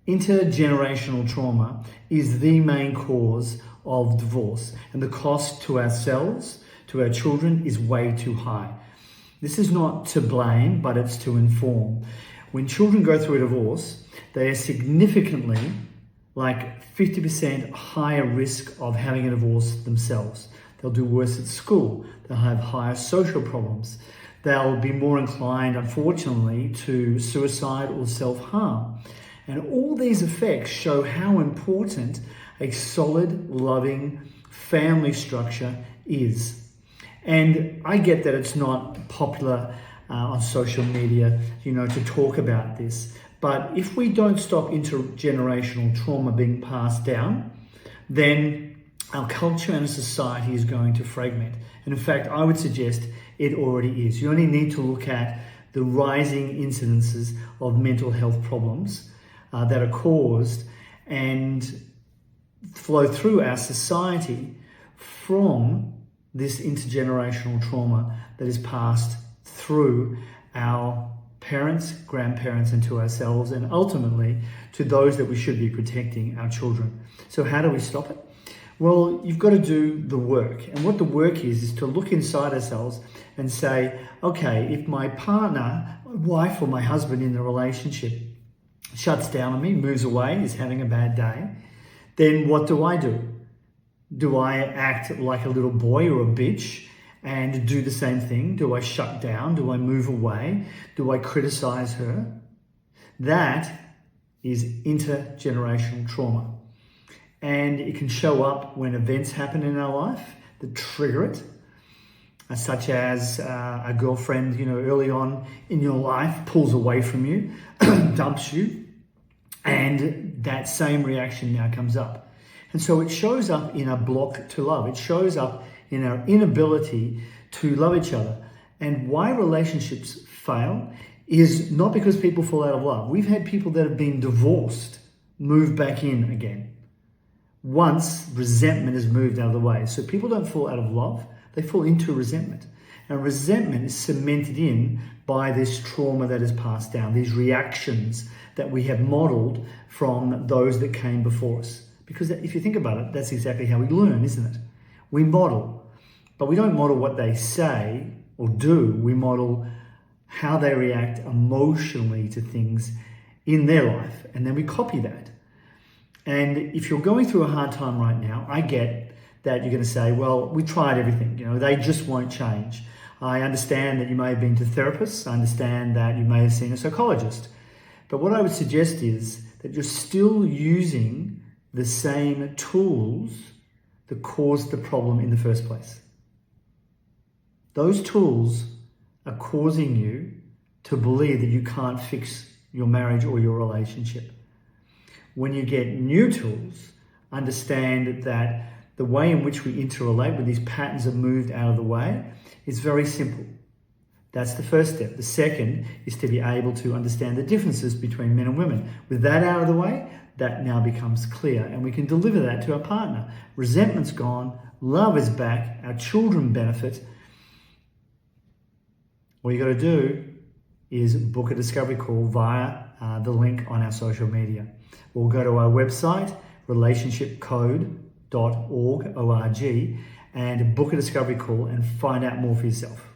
Intergenerational trauma is the main cause of divorce, and the cost to ourselves, to our children, is way too high. This is not to blame, but it's to inform. When children go through a divorce, they are significantly, like 50% higher risk of having a divorce themselves. They'll do worse at school. They'll have higher social problems. They'll be more inclined, unfortunately, to suicide or self-harm. And all these effects show how important a solid, loving family structure is. And I get that it's not popular on social media, to talk about this. But if we don't stop intergenerational trauma being passed down, then our culture and society is going to fragment. And in fact, I would suggest it already is. You only need to look at the rising incidences of mental health problems that are caused and flow through our society from this intergenerational trauma that is passed through our parents, grandparents, and to ourselves, and ultimately to those that we should be protecting, our children. So how do we stop it? Well, you've got to do the work. And what the work is to look inside ourselves and say, okay, if my partner, my wife or my husband in the relationship shuts down on me, moves away, is having a bad day, then what do? Do I act like a little boy or a bitch and do the same thing? Do I shut down? Do I move away? Do I criticize her? That is intergenerational trauma. And it can show up when events happen in our life that trigger it, such as a girlfriend, early on in your life pulls away from you, dumps you, and that same reaction now comes up. And so it shows up in a block to love. It shows up in our inability to love each other. And why relationships fail is not because people fall out of love. We've had people that have been divorced move back in again once resentment is moved out of the way. So people don't fall out of love, they fall into resentment. And resentment is cemented in by this trauma that is passed down, these reactions that we have modeled from those that came before us. Because if you think about it, that's exactly how we learn, isn't it? We model, but we don't model what they say or do. We model how they react emotionally to things in their life, and then we copy that. And if you're going through a hard time right now, I get that you're going to say, well, we tried everything, they just won't change. I understand that you may have been to therapists. I understand that you may have seen a psychologist. But what I would suggest is that you're still using the same tools that caused the problem in the first place. Those tools are causing you to believe that you can't fix your marriage or your relationship. When you get new tools, understand that the way in which we interrelate, when these patterns are moved out of the way, is very simple. That's the first step. The second is to be able to understand the differences between men and women. With that out of the way, that now becomes clear, and we can deliver that to our partner. Resentment's gone, love is back, our children benefit. All you got to do is book a discovery call via the link on our social media. Or go to our website, relationshipcode.org, and book a discovery call and find out more for yourself.